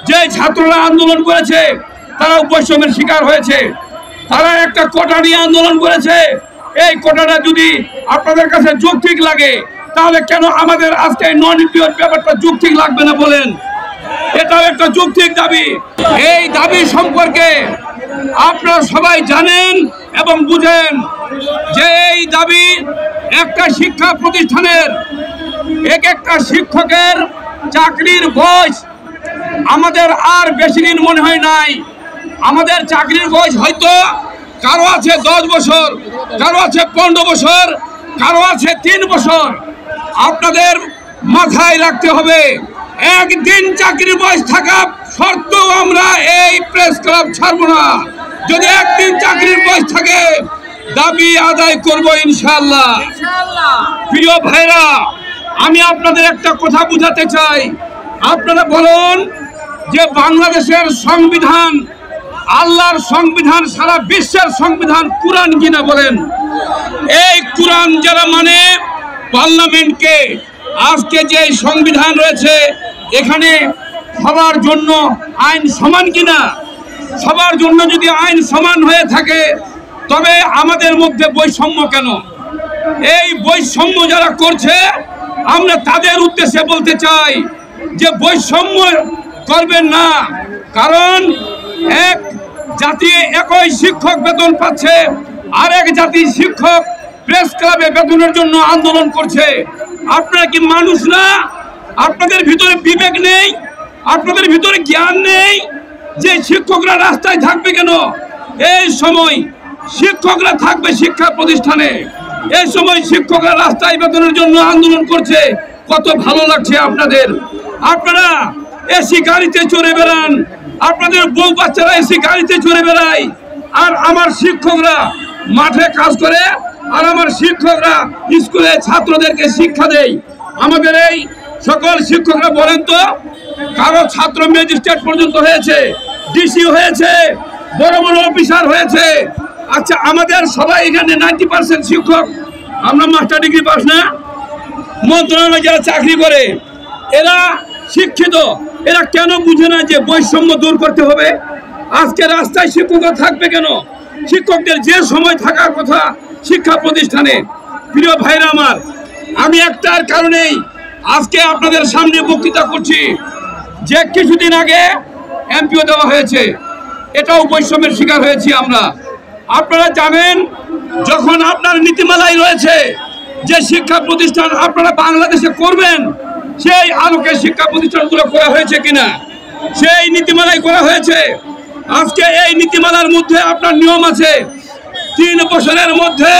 যে ছাত্ররা আন্দোলন করেছে তারা বৈষম্যের শিকার হয়েছে। তারা একটা কোটা নিয়ে আন্দোলন করেছে। এই কোটাটা যদি আপনাদের কাছে যৌক্তিক লাগে তাহলে কেন আমাদের আজকে নন ইউনিয়ন ব্যাপারটা যৌক্তিক লাগবে না বলেন? এটাও একটা যৌক্তিক দাবি। এই দাবি সম্পর্কে আপনারা সবাই জানেন এবং বুঝেন যে এই দাবি একটা শিক্ষা প্রতিষ্ঠানের একটা শিক্ষকের চাকরির বয়স আমাদের আর বেশি দিন মনে হয় নাই। আমাদের চাকরির বয়স হয়তো কারো আছে 10 বছর, কারো আছে 15 বছর, কারো আছে 3 বছর। আপনাদের মাথায় রাখতে হবে একদিন চাকরির বয়স থাকা সত্ত্বেও আমরা এই প্রেস ক্লাব ছাড়বো না। যদি একদিন চাকরির বয়স থাকে দাবি আদায় করব ইনশাআল্লাহ। প্রিয় ভাইরা, আমি আপনাদের একটা কথা বুঝাতে চাই। আপনারা বলুন যে বাংলাদেশের সংবিধান আল্লাহর সংবিধান, সারা বিশ্বের সংবিধান কুরআন কিনা বলেন? এই কুরআন যারা মানে পার্লামেন্টকে, আজকে যে সংবিধান রয়েছে এখানে সবার জন্য আইন সমান কিনা? সবার জন্য যদি আইন সমান হয়ে থাকে তবে আমাদের মধ্যে বৈষম্য কেন? এই বৈষম্য যারা করছে আমরা তাদের উদ্দেশ্যে বলতে চাই যে বৈষম্য করবেন না। কারণ এক জাতি একই শিক্ষক বেতন পাচ্ছে, আরেক জাতি শিক্ষক প্রেস ক্লাবে বেতনের জন্য আন্দোলন করছে। আপনারা কি মানুষ না? আপনাদের ভিতরে বিবেক নেই? আপনাদের ভিতরে জ্ঞান নেই যে শিক্ষকরা রাস্তায় থাকবে কেন? এই সময় শিক্ষকরা থাকবে শিক্ষা প্রতিষ্ঠানে, এই সময় শিক্ষকরা রাস্তায় বেতনের জন্য আন্দোলন করছে। কত ভালো লাগছে আপনাদের। আপনারা এসি গাড়িতে চড়ে বেড়ান, আপনাদের বউ বাচ্চারা এসি গাড়িতে চড়ে বেড়ায়, আর আমার শিক্ষকরা মাঠে কাজ করে, আর আমার শিক্ষকরা স্কুলে ছাত্রদেরকে শিক্ষা দেয়। আমাদের এই সকল শিক্ষকরা বলেন তো, কারো ছাত্র ম্যাজিস্ট্রেট পর্যন্ত হয়েছে, ডিসি হয়েছে, বড় বড় অফিসার হয়েছে। আচ্ছা, আমাদের সবাই এখানে 90% শিক্ষক আমরা মাস্টার ডিগ্রি পাস না? মন্ত্রণালয়ে যারা চাকরি করে এরা শিক্ষিত, এরা কেন বুঝে না যে বৈষম্য দূর করতে হবে? আজকে রাস্তায় শিক্ষকরা থাকবে কেন? শিক্ষকদের যে সময় থাকার কথা শিক্ষা প্রতিষ্ঠানে। প্রিয় ভাইরা আমার, আমি একটার কারণেই আজকে আপনাদের সামনে বক্তৃতা করছি যে কিছুদিন আগে এমপিও দেওয়া হয়েছে, এটাও বৈষম্যের শিকার হয়েছি আমরা। আপনারা জানেন যখন আপনার নীতিমালায় রয়েছে যে শিক্ষা প্রতিষ্ঠান আপনারা বাংলাদেশে করবেন, সেই আলোকে শিক্ষা প্রতিষ্ঠানগুলো করা হয়েছে কিনা সেই নীতিমালায় করা হয়েছে। আজকে এই নীতিমালার মধ্যে আপনার নিয়ম আছে 3 বছরের মধ্যে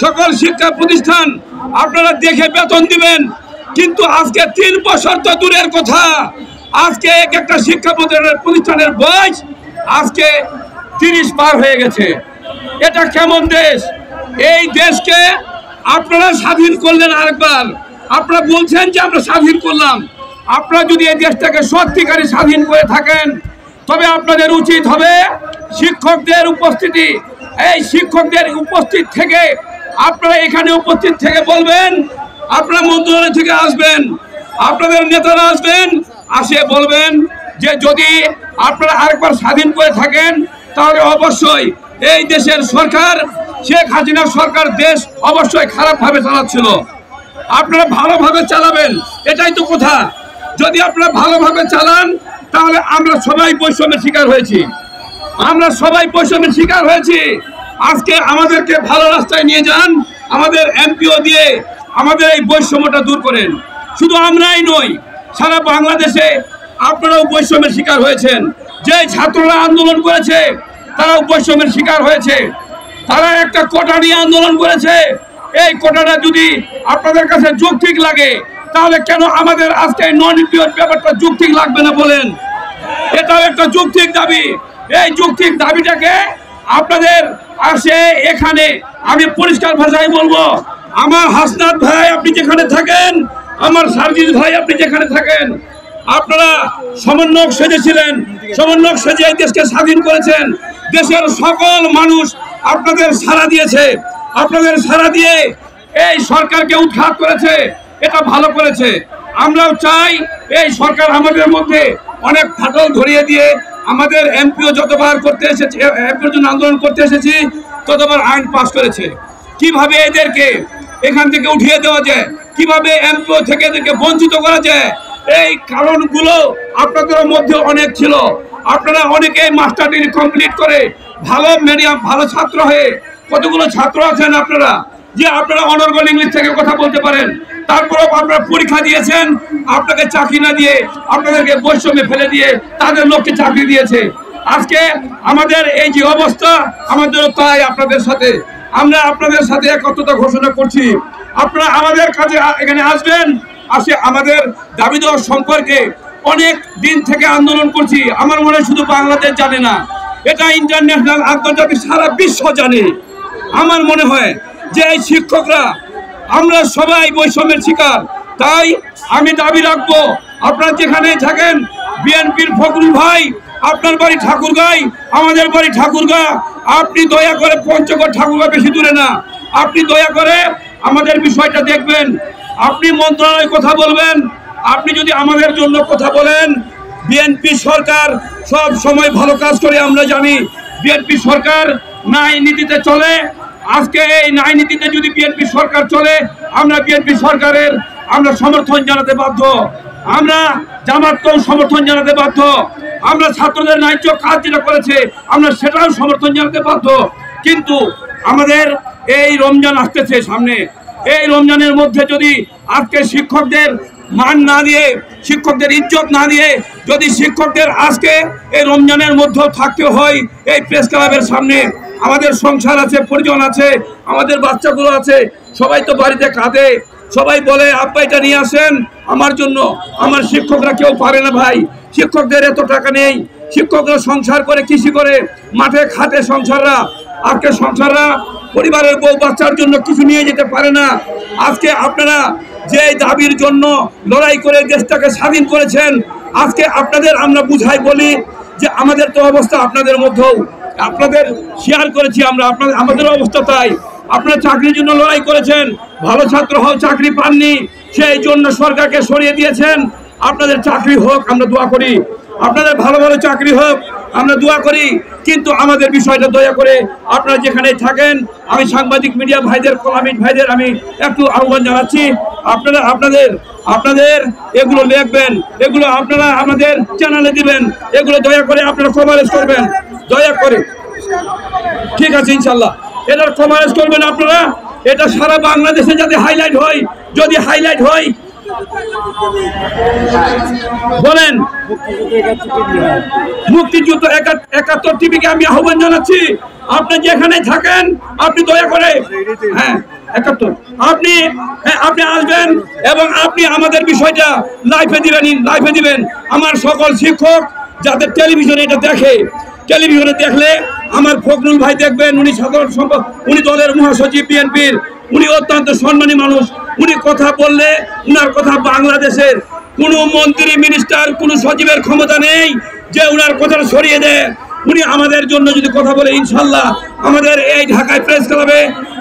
সকল শিক্ষা প্রতিষ্ঠান আপনারা দেখে বেতন দিবেন। কিন্তু আজকে 3 বছর তো দূরের কথা, আজকে একটা শিক্ষা প্রতিষ্ঠানের বয়স আজকে 30 পার হয়ে গেছে। এটা কেমন দেশ? এই দেশকে আপনারা স্বাধীন করলেন আরেকবার, আপনারা বলছেন যে আমরা স্বাধীন করলাম। আপনারা যদি এই দেশটাকে সত্যিকারে স্বাধীন করে থাকেন তবে আপনাদের উচিত হবে শিক্ষকদের উপস্থিতি, এই শিক্ষকদের উপস্থিত থেকে আপনারা এখানে উপস্থিত থেকে বলবেন, আপনারা মন্ত্রণালয় থেকে আসবেন, আপনাদের নেতারা আসবেন, আসে বলবেন যে যদি আপনারা আরেকবার স্বাধীন করে থাকেন তাহলে অবশ্যই এই দেশের সরকার, শেখ হাসিনা সরকার দেশ অবশ্যই খারাপভাবে চালাচ্ছিল, আপনারা ভালোভাবে চালাবেন। এটাই তো কথা। যদি আপনারা ভালোভাবে চালান তাহলে আমরা সবাই বৈষম্যের শিকার হয়েছি, আমরা সবাই বৈষম্যের শিকার হয়েছি। আজকে আমাদেরকে ভালো রাস্তায় নিয়ে যান, আমাদের এমপিও দিয়ে আমাদের এই বৈষম্যটা দূর করেন। শুধু আমরাই নই, সারা বাংলাদেশে আপনারাও বৈষম্যের শিকার হয়েছেন। যে ছাত্ররা আন্দোলন করেছে তারাও বৈষম্যের শিকার হয়েছে। তারা একটা কোটা নিয়ে আন্দোলন করেছে। এই কোটাটা যদি আপনাদের কাছে যৌক্তিক লাগে তাহলে কেন আমাদের আজকে নন ইউনিয়ন ব্যাপারটা যৌক্তিক লাগবে না বলেন? এটাও একটা যৌক্তিক দাবি। এই যৌক্তিক দাবিটাকে আপনাদের আসে এখানে আমি পরিষ্কার ভাষায় বলবো, আমার হাসনাত ভাই আপনি যেখানে থাকেন, আমার সার্জিস ভাই আপনি যেখানে থাকেন, আপনারা সমন্বয়ক সেজেছিলেন, সমন্বয়ক সেজে এই দেশকে স্বাধীন করেছেন। দেশের সকল মানুষ আপনাদের সাড়া দিয়েছে, আপনাদের সাড়া দিয়ে এই সরকারকে উৎখাত করেছে, এটা ভালো করেছে। আমরাও চাই এই সরকার আমাদের মধ্যে অনেক ফাটল ধরিয়ে দিয়ে আমাদের এমপিও যতবার করতে এসেছে, এমপির জন্য আন্দোলন করতে এসেছি, ততবার আইন পাস করেছে। কিভাবে এদেরকে এখান থেকে উঠিয়ে দেওয়া যায়, কিভাবে এমপিও থেকে এদেরকে বঞ্চিত করা যায়, এই কারণগুলো আপনাদের মধ্যে অনেক ছিল। আপনারা অনেকে মাস্টার ডিগ্রি কমপ্লিট করে ভালো মিডিয়াম ভালো ছাত্র হয়ে কতগুলো ছাত্র আছেন আপনারা যে আপনারা অনর্গল ইংলিশ থেকে কথা বলতে পারেন, তারপরেও আপনারা পরীক্ষা দিয়েছেন, আপনাকে চাকরি না দিয়ে আপনাদেরকে বৈষম্যে ফেলে দিয়ে তাদের লোককে চাকরি দিয়েছে। আজকে আমাদের এই যে অবস্থা, আমাদের তাই আপনাদের সাথে আমরা আপনাদের সাথে একত্রতা ঘোষণা করছি। আপনারা আমাদের কাছে এখানে আসবেন, আসে আমাদের দাবি দেওয়া সম্পর্কে অনেক দিন থেকে আন্দোলন করছি। আমার মনে হয় শুধু বাংলাদেশ জানে না, এটা ইন্টারন্যাশনাল আন্তর্জাতিক সারা বিশ্ব জানে। আমার মনে হয় যে এই শিক্ষকরা আমরা সবাই বৈষম্যের শিকার। তাই আমি দাবি রাখবো, আপনারা যেখানে থাকেন, বিএনপির ফখরুল ভাই আপনার বাড়ি ঠাকুরগাঁয়, আমাদের বাড়ি ঠাকুরগাঁ, আপনি দয়া করে পঞ্চগড় ঠাকুরগাঁ বেশি দূরে না, আপনি দয়া করে আমাদের বিষয়টা দেখবেন। আপনি মন্ত্রণালয়ে কথা বলবেন, আপনি যদি আমাদের জন্য কথা বলেন। বিএনপি সরকার সব সময় ভালো কাজ করে আমরা জানি। বিএনপি সরকার ন্যায় নীতিতে চলে। আজকে এই ন্যায় নীতিতে যদি বিএনপি সরকার চলে, আমরা বিএনপি সরকারের আমরা সমর্থন জানাতে বাধ্য, আমরা জামাতকেও সমর্থন জানাতে বাধ্য, আমরা ছাত্রদের ন্যায্য কাজ যেটা করেছে আমরা সেটাও সমর্থন জানাতে বাধ্য। কিন্তু আমাদের এই রমজান আসতেছে সামনে, এই রমজানের মধ্যে যদি আজকে শিক্ষকদের মান না দিয়ে, শিক্ষকদের ইজ্জত না দিয়ে, যদি শিক্ষকদের আজকে এই রমজানের মধ্যেও থাকতে হয় এই প্রেস ক্লাবের সামনে, আমাদের সংসার আছে, পরিজন আছে, আমাদের বাচ্চাগুলো আছে, সবাই তো বাড়িতে কাঁদে, সবাই বলে আব্বা এটা নিয়ে আসেন আমার জন্য। আমার শিক্ষকরা কেউ পারে না ভাই, শিক্ষকদের এত টাকা নেই, শিক্ষকরা সংসার করে, কৃষি করে, মাঠে খাটে সংসাররা। আজকে সংসাররা পরিবারের বউ বাচ্চার জন্য কিছু নিয়ে যেতে পারে না। আজকে আপনারা যে দাবির জন্য লড়াই করে দেশটাকে স্বাধীন করেছেন, আজকে আপনাদের আমরা বুঝাই বলি যে আমাদের তো অবস্থা আপনাদের মধ্যেও, আপনাদের শেয়ার করেছি আমরা, আমাদের অবস্থা তাই। আপনারা চাকরির জন্য লড়াই করেছেন, ভালো ছাত্র হও, চাকরি পাননি, সেই জন্য সরকারকে সরিয়ে দিয়েছেন। আপনাদের চাকরি হোক, আমরা দোয়া করি, আপনাদের ভালো ভালো চাকরি হোক, আমরা দোয়া করি। কিন্তু আমাদের বিষয়টা দয়া করে আপনারা যেখানে থাকেন, আমি সাংবাদিক মিডিয়া ভাইদের, কলামিক ভাইদের আমি একটু আহ্বান জানাচ্ছি, আপনারা আপনাদের এগুলো লিখবেন, এগুলো আপনারা আমাদের চ্যানেলে দিবেন, এগুলো দয়া করে আপনারা কভারেজ করবেন, দয়া করে। ঠিক আছে, ইনশাল্লাহ এটার কভারেজ করবেন আপনারা, এটা সারা বাংলাদেশে যাতে হাইলাইট হয়। যদি হাইলাইট হয় বলেন, মুক্তিযুদ্ধ ৭১ টিভিকে আমি আহ্বান জানাচ্ছি, আপনি যেখানে থাকেন আপনি দয়া করে, হ্যাঁ ৭১ আপনি আসবেন এবং আপনি আমাদের বিষয়টা লাইভে দিবেন। আমার সকল শিক্ষক যাদের টেলিভিশনে এটা দেখে, টেলিভিশনে দেখলে আমার ফখরুল ভাই দেখবেন, উনি সাধারণ সম্পাদক, উনি দলের মহাসচিব বিএনপির, উনি অত্যন্ত সম্মানী মানুষ। উনি কথা বললে উনার কথা বাংলাদেশের কোনো মন্ত্রী, মিনিস্টার, কোনো সচিবের ক্ষমতা নেই যে উনার কথাটা সরিয়ে দেয়। উনি আমাদের জন্য যদি কথা বলে, ইনশাল্লাহ আমাদের এই ঢাকায় প্রেস ক্লাবে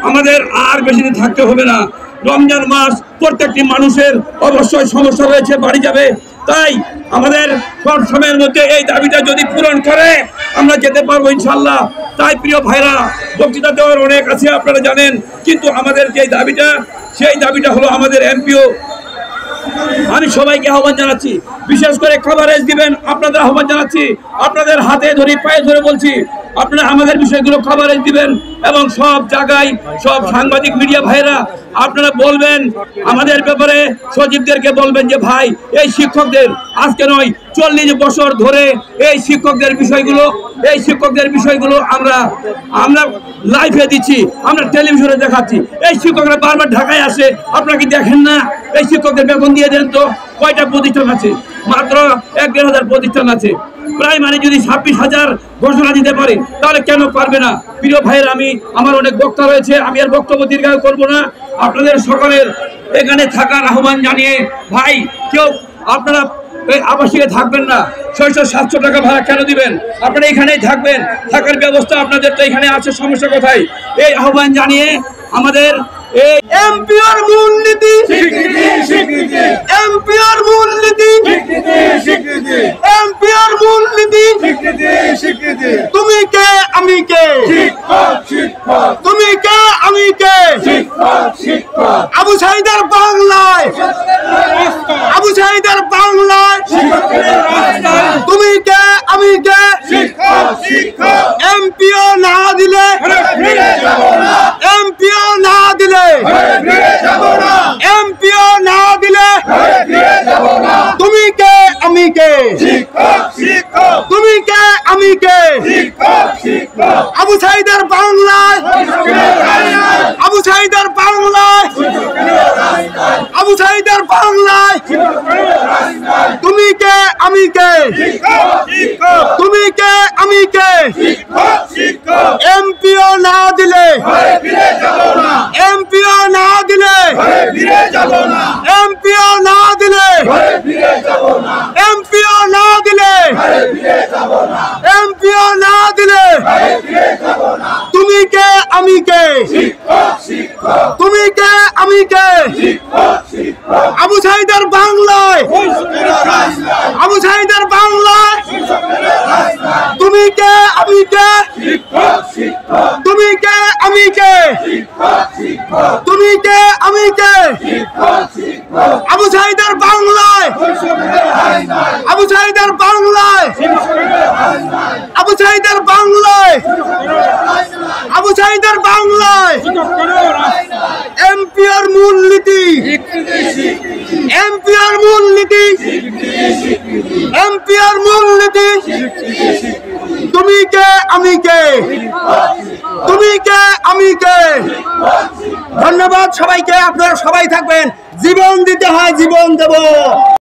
আমাদের আর বেশি দিন থাকতে হবে না। রমজান মাস, প্রত্যেকটি মানুষের অবশ্যই সমস্যা রয়েছে, বাড়ি যাবে। তাই আমাদের সব সময়ের মধ্যে এই দাবিটা যদি পূরণ করে আমরা যেতে পারবো ইনশাল্লাহ। তাই প্রিয় ভাইরা, বক্তৃতা দেওয়ার অনেক আছে আপনারা জানেন, কিন্তু আমাদের যে দাবিটা, সেই দাবিটা হলো আমাদের এমপিও। আমি সবাইকে আহ্বান জানাচ্ছি, বিশেষ করে কভারেজ দিবেন, আপনাদের আহ্বান জানাচ্ছি, আপনাদের হাতে ধরে পায়ে ধরে বলছি, আপনারা আমাদের বিষয়গুলো কভারেজ দিবেন এবং সব জায়গায় সব সাংবাদিক মিডিয়া ভাইরা আপনারা বলবেন আমাদের ব্যাপারে, সচিবদেরকে বলবেন যে ভাই এই শিক্ষকদের আজকে নয় ৪০ বছর ধরে এই শিক্ষকদের বিষয়গুলো আমরা লাইভে দিচ্ছি, আমরা টেলিভিশনে দেখাচ্ছি। এই শিক্ষকরা বারবার ঢাকায় আসে, আপনারা কি দেখেন না? এই শিক্ষকদের বেতন দিয়ে দেন তো। কয়টা প্রতিষ্ঠান আছে? মাত্র ১-১.৫ প্রতিষ্ঠান আছে। প্রাইমারি যদি ২৬,০০০ ঘোষণা দিতে পারে তাহলে কেন পারবে না? প্রিয় ভাইয়ের, আমার অনেক বক্তা রয়েছে, আমি আর বক্তব্য দীর্ঘায়ু করবো না। আপনাদের সকলের এখানে থাকার আহ্বান জানিয়ে, ভাই কেউ আপনারা এই আবাসিকে থাকবেন না, ৬০০-৭০০ টাকা ভাড়া কেন দিবেন? আপনারা এখানেই থাকবেন, থাকার ব্যবস্থা আপনাদের তো এখানে আছে, সমস্যা কোথায়? এই আহ্বান জানিয়ে আমাদের এমপিওর মূলনীতি এমপিওর মূলনীতি এমপিওর মূলনীতি তুমি কে আমি কে তুমি কে আমি কে আবু সাঈদের বাংলায় আবু সাঈদের বাংলায় তুমি কে আমি কে এমপিও না দিলে এমপিও না দিলে এমপিও না দিলে তুমি কে আমি কে তুমি কে আমি কে আবু সাঈদের বাংলায় আবু সাঈদের বাংলায় আবু সাঈদের বাংলায় তুমি কে আমি কে তুমি কে আমি কে এমপিও না দিলে এমপিও না দিলে এমপিও না দিলে এমপিও না দিলে এমপিও না দিলে তুমি কে আমি কে তুমি কে আমি কে আবু সাঈদের বাংলায় আবু সাঈদের বাংলায় তুমি কে আমি কে তুমি কে আমি কে তুমি কে আমি কে আবু সাঈদের বাংলায় আবু সাঈদের বাংলায় আবু সাঈদের বাংলায় আবু সাঈদের বাংলায় এমপিওর মূলনীতি এমপিওর মূলনীতি এমপিওর মূলনীতি তুমি কে আমি কে তুমি কে আমি কে ধন্যবাদ সবাইকে আপনারা সবাই থাকবেন জীবন দিতে হয় জীবন দেব